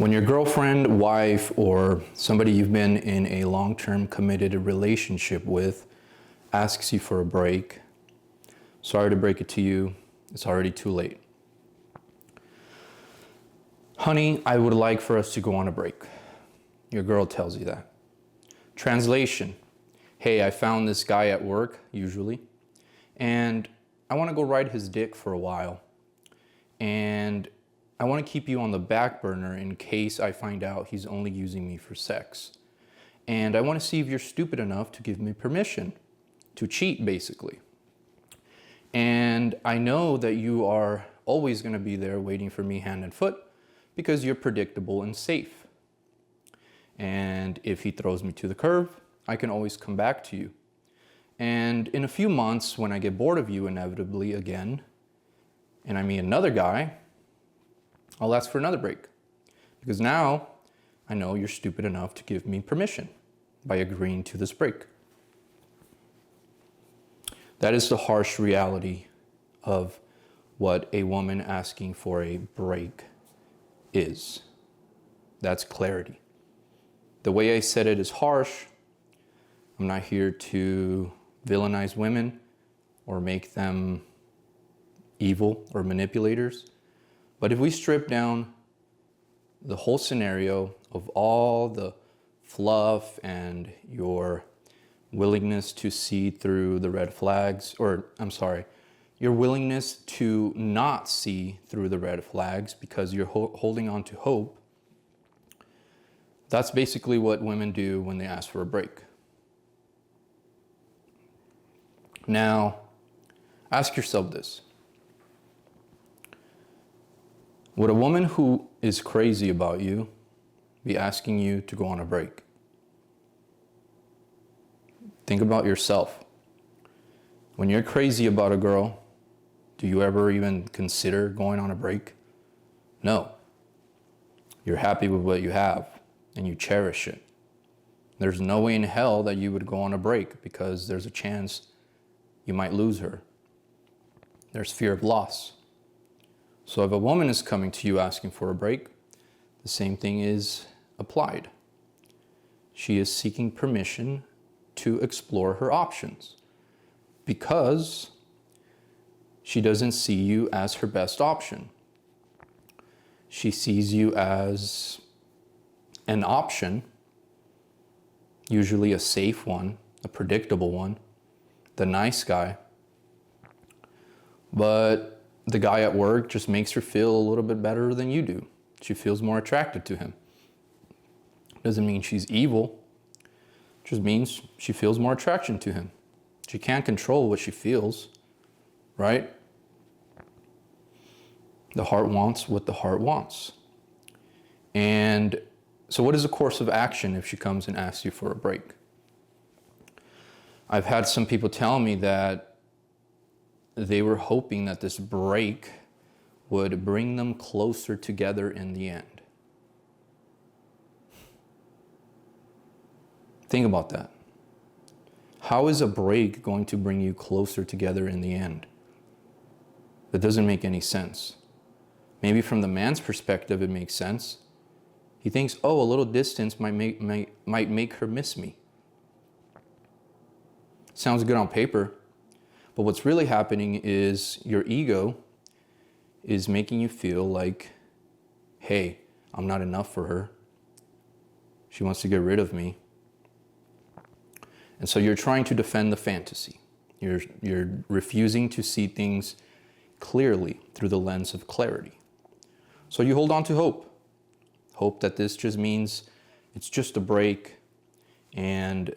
When your girlfriend, wife, or somebody you've been in a long-term committed relationship with asks you for a break, sorry to break it to you, it's already too late. Honey, I would like for us to go on a break. Your girl tells you that. Translation, hey, I found this guy at work, usually, and I want to go ride his dick for a while. And I want to keep you on the back burner in case I find out he's only using me for sex. And I want to see if you're stupid enough to give me permission to cheat, basically. And I know that you are always going to be there waiting for me hand and foot because you're predictable and safe. And if he throws me to the curb, I can always come back to you. And in a few months, when I get bored of you inevitably again, and I meet another guy, I'll ask for another break. Because now I know you're stupid enough to give me permission by agreeing to this break. That is the harsh reality of what a woman asking for a break is. That's clarity. The way I said it is harsh. I'm not here to villainize women or make them evil or manipulators. But if we strip down the whole scenario of all the fluff and your willingness to see through the red flags, your willingness to not see through the red flags because you're holding on to hope, that's basically what women do when they ask for a break. Now, ask yourself this. Would a woman who is crazy about you be asking you to go on a break? Think about yourself. When you're crazy about a girl, do you ever even consider going on a break? No. You're happy with what you have and you cherish it. There's no way in hell that you would go on a break because there's a chance you might lose her. There's fear of loss. So if a woman is coming to you asking for a break, the same thing is applied. She is seeking permission to explore her options because she doesn't see you as her best option. She sees you as an option, usually a safe one, a predictable one, the nice guy. But the guy at work just makes her feel a little bit better than you do. She feels more attracted to him. Doesn't mean she's evil. Just means she feels more attraction to him. She can't control what she feels, right? The heart wants what the heart wants. And so what is the course of action if she comes and asks you for a break? I've had some people tell me that they were hoping that this break would bring them closer together in the end. Think about that. How is a break going to bring you closer together in the end? That doesn't make any sense. Maybe from the man's perspective, it makes sense. He thinks, oh, a little distance might make her miss me. Sounds good on paper. But what's really happening is your ego is making you feel like, hey, I'm not enough for her. She wants to get rid of me. And so you're trying to defend the fantasy. You're refusing to see things clearly through the lens of clarity. So you hold on to hope. Hope that this just means it's just a break, and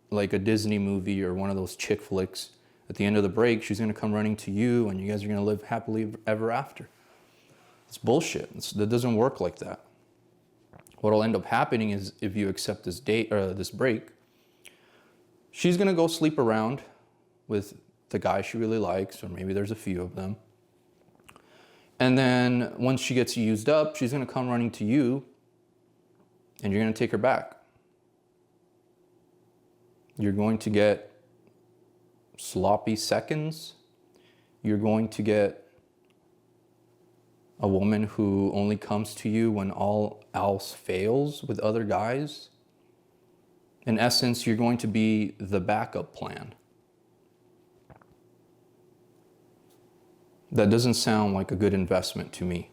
like a Disney movie or one of those chick flicks, at the end of the break, she's going to come running to you and you guys are going to live happily ever after. It's bullshit. That doesn't work like that. What'll end up happening is if you accept this this break, she's going to go sleep around with the guy she really likes, or maybe there's a few of them. And then once she gets used up, she's going to come running to you and you're going to take her back. You're going to get sloppy seconds. You're going to get A woman who only comes to you when all else fails with other guys. In essence, you're going to be the backup plan. That doesn't sound like a good investment to me.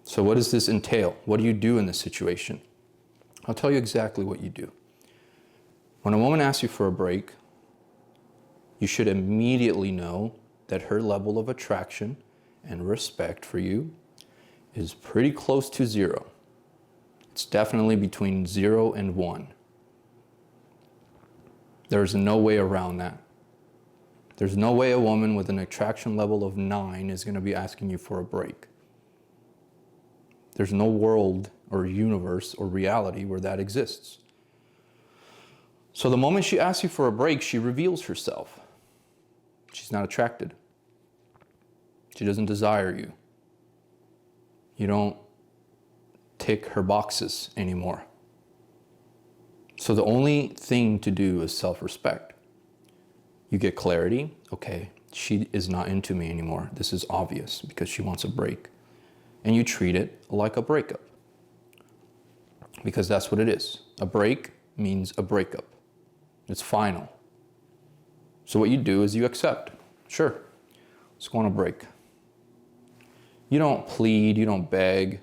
So what does this entail? What do you do in this situation? I'll tell you exactly what you do. When a woman asks you for a break, you should immediately know that her level of attraction and respect for you is pretty close to 0. It's definitely between 0 and 1. There's no way around that. There's no way a woman with an attraction level of 9 is going to be asking you for a break. There's no world or universe or reality where that exists. So the moment she asks you for a break, she reveals herself. She's not attracted. She doesn't desire you. You don't tick her boxes anymore. So the only thing to do is self-respect. You get clarity. Okay, she is not into me anymore. This is obvious because she wants a break. And you treat it like a breakup. Because that's what it is. A break means a breakup. It's final. So what you do is you accept. Sure, let's go on a break. You don't plead, you don't beg,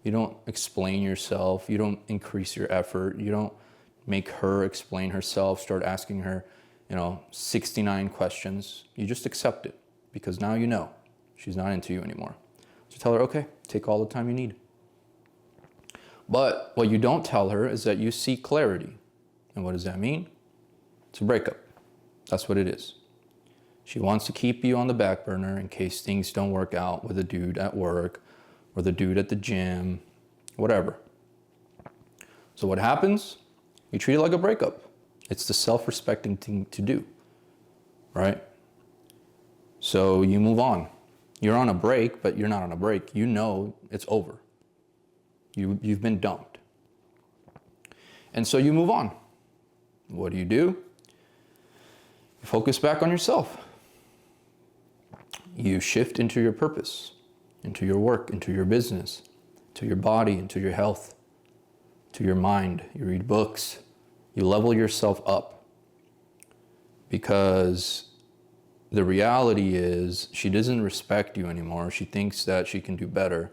you don't explain yourself, you don't increase your effort, you don't make her explain herself, start asking her, 69 questions. You just accept it because now you know she's not into you anymore. So tell her, okay, take all the time you need. But what you don't tell her is that you seek clarity. And what does that mean? It's a breakup. That's what it is. She wants to keep you on the back burner in case things don't work out with the dude at work or the dude at the gym, whatever. So what happens? You treat it like a breakup. It's the self-respecting thing to do, right? So you move on. You're on a break, but you're not on a break. You know it's over. You've been dumped. And so you move on. What do? You focus back on yourself. You shift into your purpose, into your work, into your business, to your body, into your health, to your mind. You read books. You level yourself up. Because the reality is she doesn't respect you anymore. She thinks that she can do better.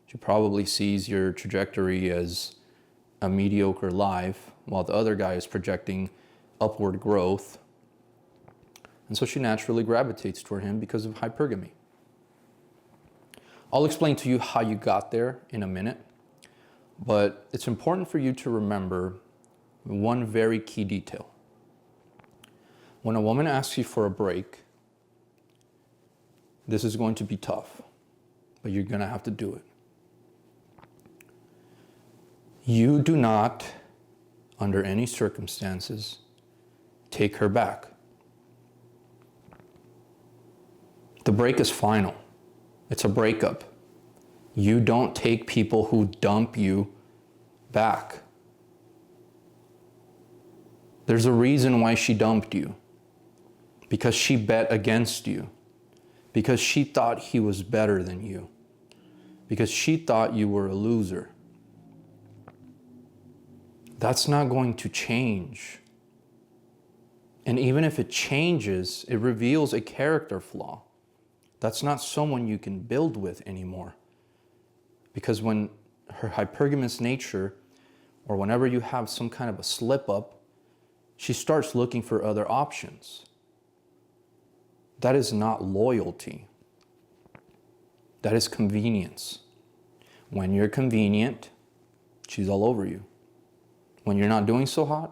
She probably sees your trajectory as a mediocre life, while the other guy is projecting upward growth. And so she naturally gravitates toward him because of hypergamy. I'll explain to you how you got there in a minute, but it's important for you to remember one very key detail. When a woman asks you for a break, this is going to be tough, but you're going to have to do it. You do not, under any circumstances, take her back. The break is final. It's a breakup. You don't take people who dump you back. There's a reason why she dumped you. Because she bet against you. Because she thought he was better than you. Because she thought you were a loser. That's not going to change. And even if it changes, it reveals a character flaw. That's not someone you can build with anymore. Because when her hypergamous nature, or whenever you have some kind of a slip up, she starts looking for other options. That is not loyalty. That is convenience. When you're convenient, she's all over you. When you're not doing so hot,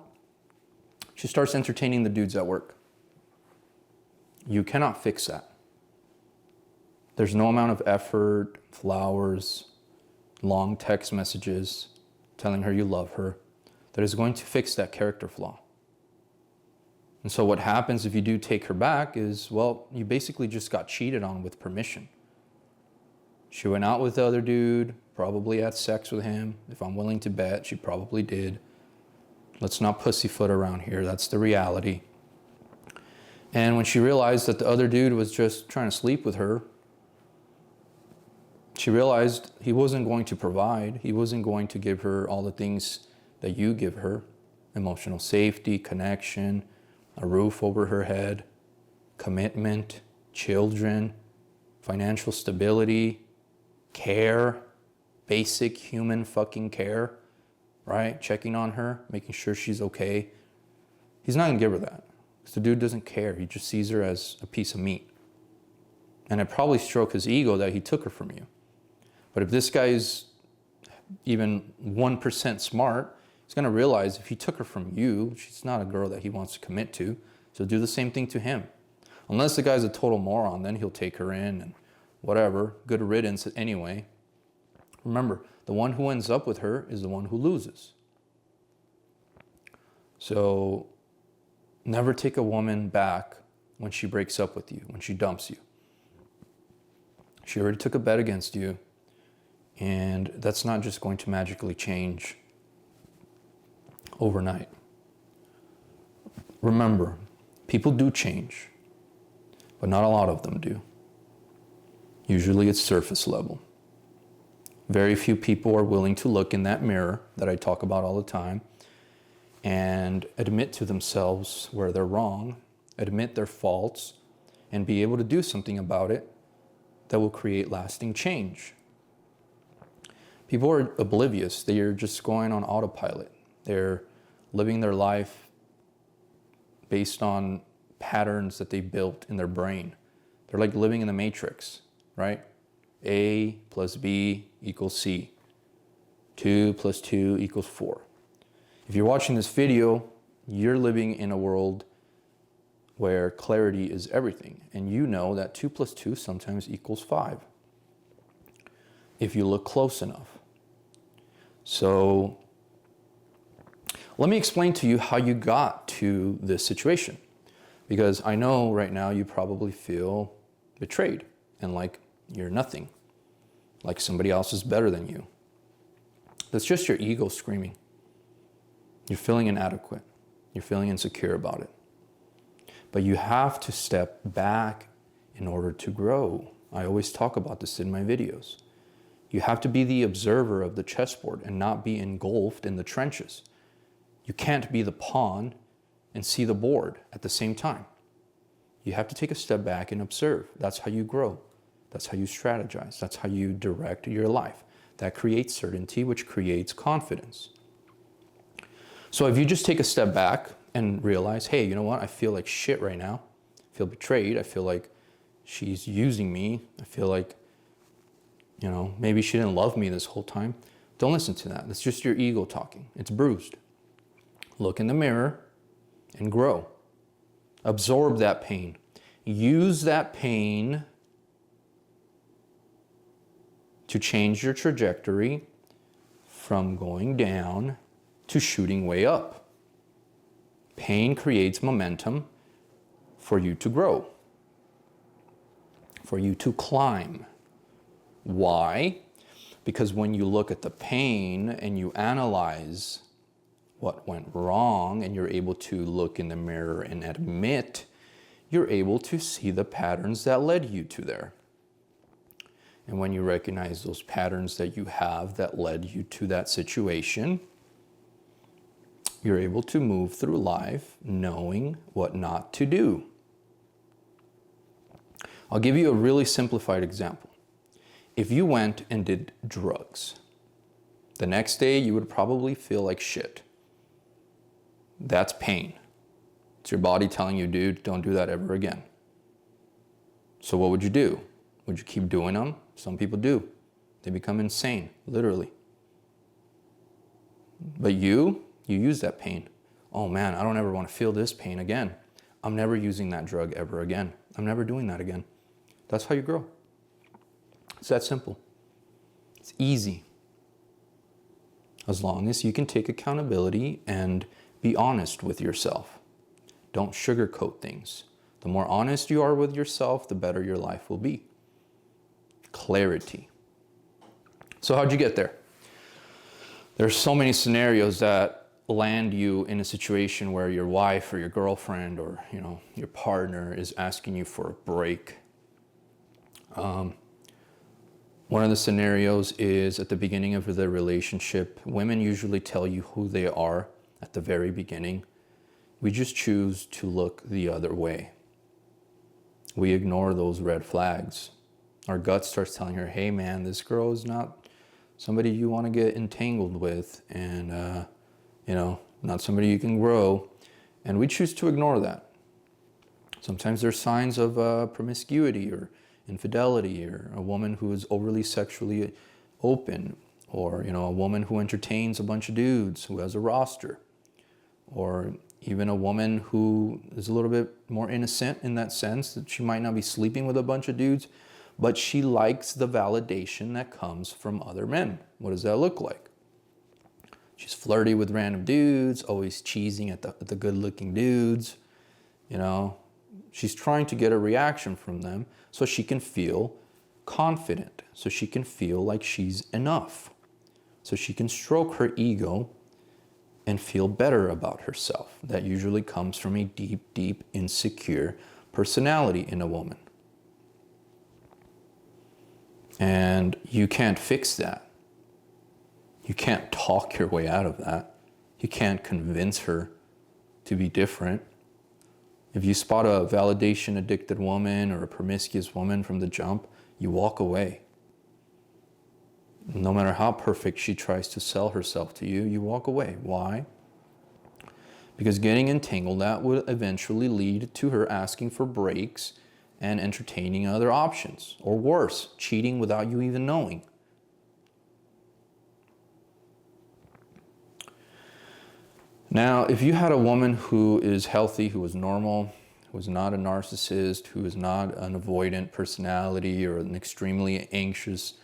she starts entertaining the dudes at work. You cannot fix that. There's no amount of effort, flowers, long text messages telling her you love her that is going to fix that character flaw. And so what happens if you do take her back is, well, you basically just got cheated on with permission. She went out with the other dude, probably had sex with him. If I'm willing to bet, she probably did. Let's not pussyfoot around here. That's the reality. And when she realized that the other dude was just trying to sleep with her, She realized he wasn't going to provide. He wasn't going to give her all the things that you give her: emotional safety, connection, a roof over her head, commitment, children, financial stability, care, basic human fucking care, right? Checking on her, making sure she's okay. He's not gonna give her that, because the dude doesn't care. He just sees her as a piece of meat. And it probably stroked his ego that he took her from you. But if this guy's even 1% smart, he's gonna realize if he took her from you, she's not a girl that he wants to commit to. So do the same thing to him. Unless the guy's a total moron, then he'll take her in and whatever, good riddance anyway. Remember, the one who ends up with her is the one who loses. So never take a woman back when she breaks up with you, when she dumps you. She already took a bet against you, and that's not just going to magically change overnight. Remember, people do change, but not a lot of them do. Usually it's surface level. Very few people are willing to look in that mirror that I talk about all the time and admit to themselves where they're wrong, admit their faults, and be able to do something about it that will create lasting change. People are oblivious. They're just going on autopilot. They're living their life based on patterns that they built in their brain. They're like living in the matrix, right? A plus B equals C. 2 plus 2 equals 4. If you're watching this video, you're living in a world where clarity is everything. And you know that 2 plus 2 sometimes equals 5, if you look close enough. So let me explain to you how you got to this situation. Because I know right now you probably feel betrayed and like you're nothing, like somebody else is better than you. That's just your ego screaming. You're feeling inadequate. You're feeling insecure about it. But you have to step back in order to grow. I always talk about this in my videos. You have to be the observer of the chessboard and not be engulfed in the trenches. You can't be the pawn and see the board at the same time. You have to take a step back and observe. That's how you grow. That's how you strategize. That's how you direct your life. That creates certainty, which creates confidence. So if you just take a step back and realize, hey, you know what? I feel like shit right now. I feel betrayed. I feel like she's using me. I feel like, you know, maybe she didn't love me this whole time. Don't listen to that. That's just your ego talking. It's bruised. Look in the mirror and grow. Absorb that pain. Use that pain to change your trajectory from going down to shooting way up. Pain creates momentum for you to grow, for you to climb. Why? Because when you look at the pain and you analyze what went wrong and you're able to look in the mirror and admit, you're able to see the patterns that led you to there. And when you recognize those patterns that you have that led you to that situation, you're able to move through life knowing what not to do. I'll give you a really simplified example. If you went and did drugs, the next day you would probably feel like shit. That's pain. It's your body telling you, dude, don't do that ever again. So what would you do? Would you keep doing them? Some people do. They become insane, literally. But you use that pain. Oh man, I don't ever want to feel this pain again. I'm never using that drug ever again. I'm never doing that again. That's how you grow. It's that simple. It's easy. As long as you can take accountability and be honest with yourself. Don't sugarcoat things. The more honest you are with yourself, the better your life will be. Clarity. So how'd you get there? There's so many scenarios that land you in a situation where your wife or your girlfriend or your partner is asking you for a break. One of the scenarios is at the beginning of the relationship, women usually tell you who they are at the very beginning. We just choose to look the other way. We ignore those red flags. Our gut starts telling her, hey man, this girl is not somebody you want to get entangled with, and not somebody you can grow. And we choose to ignore that. Sometimes there's signs of promiscuity or infidelity, or a woman who is overly sexually open, or a woman who entertains a bunch of dudes, who has a roster, or even a woman who is a little bit more innocent in that sense, that she might not be sleeping with a bunch of dudes, but she likes the validation that comes from other men. What does that look like? She's flirty with random dudes, always cheesing at the good-looking dudes. She's trying to get a reaction from them so she can feel confident, so she can feel like she's enough, so she can stroke her ego and feel better about herself. That usually comes from a deep, deep, insecure personality in a woman. And you can't fix that. You can't talk your way out of that. You can't convince her to be different. If you spot a validation addicted woman or a promiscuous woman from the jump, you walk away. No matter how perfect she tries to sell herself to you, you walk away. Why? Because getting entangled, that would eventually lead to her asking for breaks and entertaining other options. Or worse, cheating without you even knowing. Now, if you had a woman who is healthy, who is normal, who is not a narcissist, who is not an avoidant personality or an extremely anxious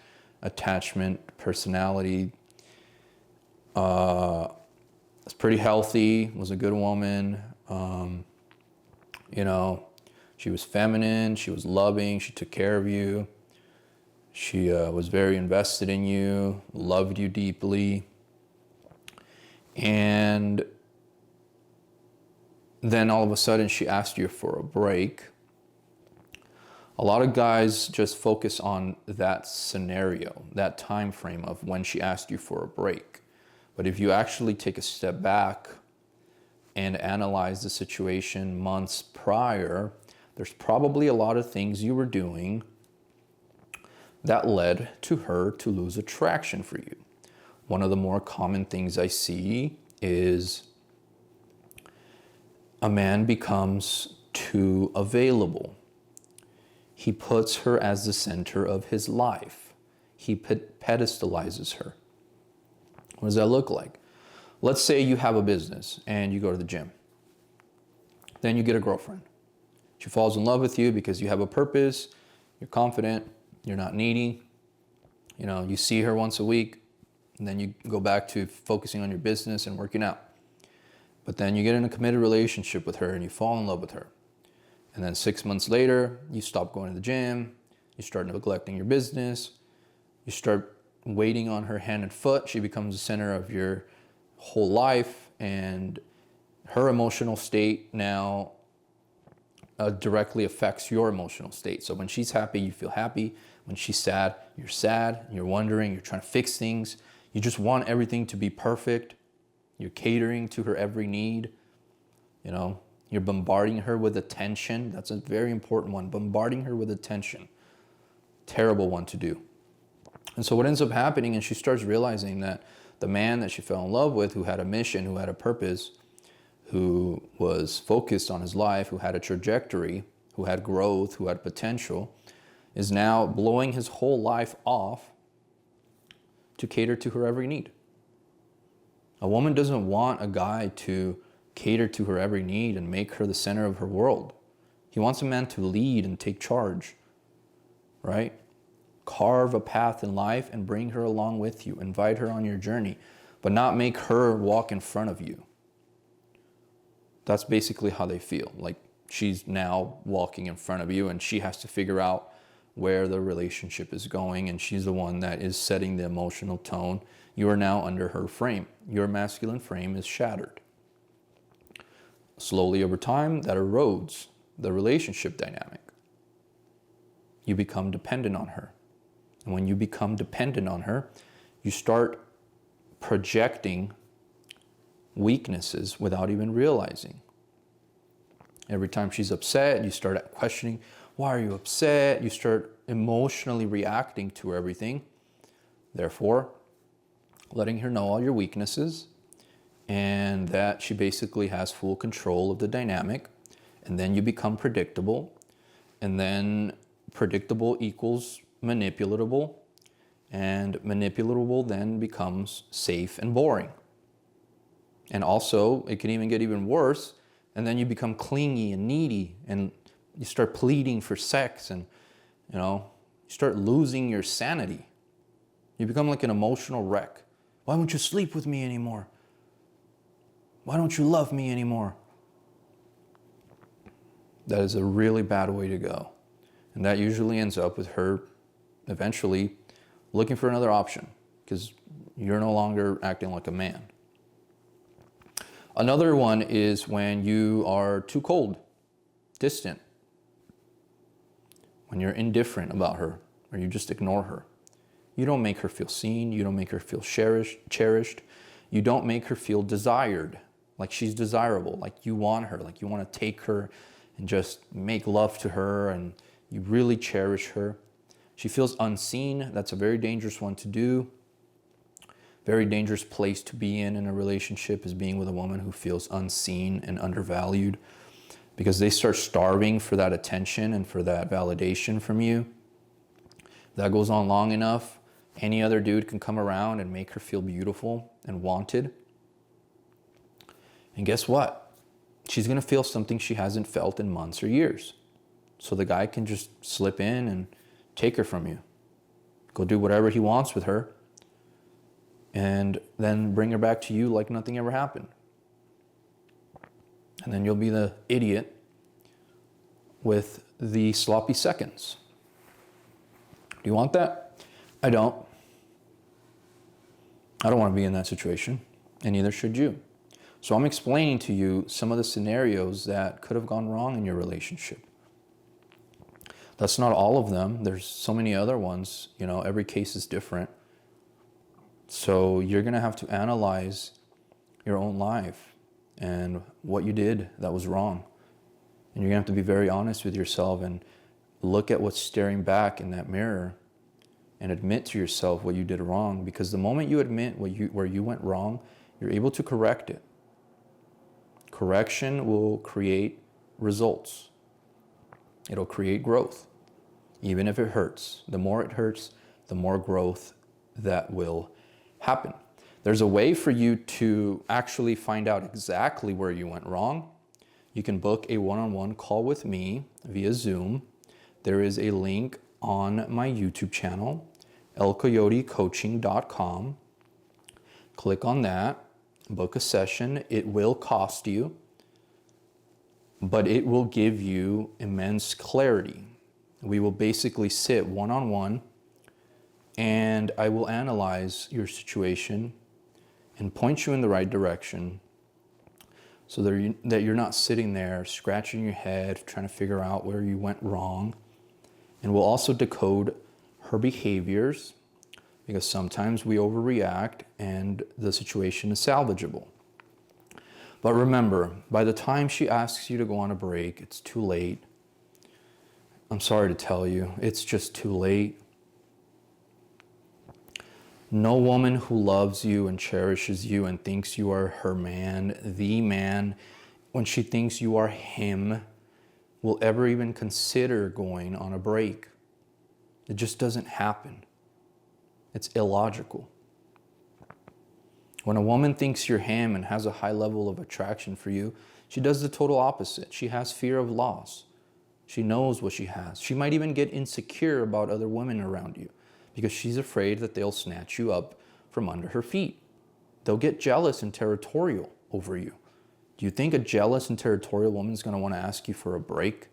attachment personality, is pretty healthy, was a good woman, she was feminine, she was loving, she took care of you, she was very invested in you, loved you deeply, and then all of a sudden she asked you for a break. A lot of guys just focus on that scenario, that time frame of when she asked you for a break. But if you actually take a step back and analyze the situation months prior, there's probably a lot of things you were doing that led to her to lose attraction for you. One of the more common things I see is a man becomes too available. He puts her as the center of his life. He pedestalizes her. What does that look like? Let's say you have a business and you go to the gym. Then you get a girlfriend. She falls in love with you because you have a purpose, you're confident, you're not needy. You see her once a week, and then you go back to focusing on your business and working out. But then you get in a committed relationship with her and you fall in love with her. And then 6 months later, you stop going to the gym, you start neglecting your business, you start waiting on her hand and foot. She becomes the center of your whole life, and her emotional state now directly affects your emotional state. So when she's happy, you feel happy. When she's sad, you're wondering, you're trying to fix things. You just want everything to be perfect. You're catering to her every need. You're bombarding her with attention. That's a very important one. Bombarding her with attention. Terrible one to do. And so what ends up happening is she starts realizing that the man that she fell in love with, who had a mission, who had a purpose, who was focused on his life, who had a trajectory, who had growth, who had potential, is now blowing his whole life off to cater to her every need. A woman doesn't want a guy to cater to her every need and make her the center of her world. He wants a man to lead and take charge, right? Carve a path in life and bring her along with you. Invite her on your journey, but not make her walk in front of you. That's basically how they feel. Like she's now walking in front of you and she has to figure out where the relationship is going, and she's the one that is setting the emotional tone. You are now under her frame. Your masculine frame is shattered. Slowly over time, that erodes the relationship dynamic. You become dependent on her. And when you become dependent on her, you start projecting weaknesses without even realizing. Every time she's upset, you start questioning, why are you upset? You start emotionally reacting to everything. Therefore, letting her know all your weaknesses and that she basically has full control of the dynamic. And then you become predictable. And then predictable equals manipulatable. And manipulatable then becomes safe and boring. And also, it can even get even worse. And then you become clingy and needy, and you start pleading for sex, and you start losing your sanity. You become like an emotional wreck. Why won't you sleep with me anymore? Why don't you love me anymore? That is a really bad way to go. And that usually ends up with her eventually looking for another option because you're no longer acting like a man. Another one is when you are too cold, distant, when you're indifferent about her or you just ignore her. You don't make her feel seen. You don't make her feel cherished. You don't make her feel desired, like she's desirable, like you want her, like you want to take her and just make love to her and you really cherish her. She feels unseen. That's a very dangerous one to do. Very dangerous place to be in a relationship is being with a woman who feels unseen and undervalued, because they start starving for that attention and for that validation from you. If that goes on long enough, any other dude can come around and make her feel beautiful and wanted. And guess what? She's going to feel something she hasn't felt in months or years. So the guy can just slip in and take her from you. Go do whatever he wants with her. And then bring her back to you like nothing ever happened. And then you'll be the idiot with the sloppy seconds. Do you want that? I don't. I don't want to be in that situation, and neither should you. So I'm explaining to you some of the scenarios that could have gone wrong in your relationship. That's not all of them. There's so many other ones. Every case is different. So you're going to have to analyze your own life and what you did that was wrong. And you're going to have to be very honest with yourself and look at what's staring back in that mirror and admit to yourself what you did wrong. Because the moment you admit where you went wrong, you're able to correct it. Correction will create results. It'll create growth, even if it hurts. The more it hurts, the more growth that will happen. There's a way for you to actually find out exactly where you went wrong. You can book a one-on-one call with me via Zoom. There is a link on my YouTube channel, elcoyotecoaching.com. Click on that, book a session. It will cost you, but it will give you immense clarity. We will basically sit one-on-one and I will analyze your situation and point you in the right direction so that you're not sitting there scratching your head trying to figure out where you went wrong. And we'll also decode her behaviors, because sometimes we overreact and the situation is salvageable. But remember, by the time she asks you to go on a break, it's too late. I'm sorry to tell you, it's just too late. No woman who loves you and cherishes you and thinks you are her man, the man, when she thinks you are him, will ever even consider going on a break. It just doesn't happen. It's illogical. When a woman thinks you're him and has a high level of attraction for you, she does the total opposite. She has fear of loss. She knows what she has. She might even get insecure about other women around you, because she's afraid that they'll snatch you up from under her feet. They'll get jealous and territorial over you. Do you think a jealous and territorial woman is going to want to ask you for a break?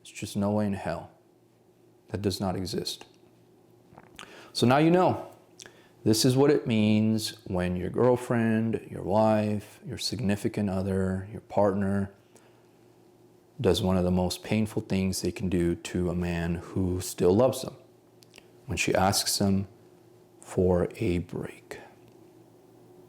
It's just no way in hell. That does not exist. So now you know. This is what it means when your girlfriend, your wife, your significant other, your partner does one of the most painful things they can do to a man who still loves them. when she asks him for a break.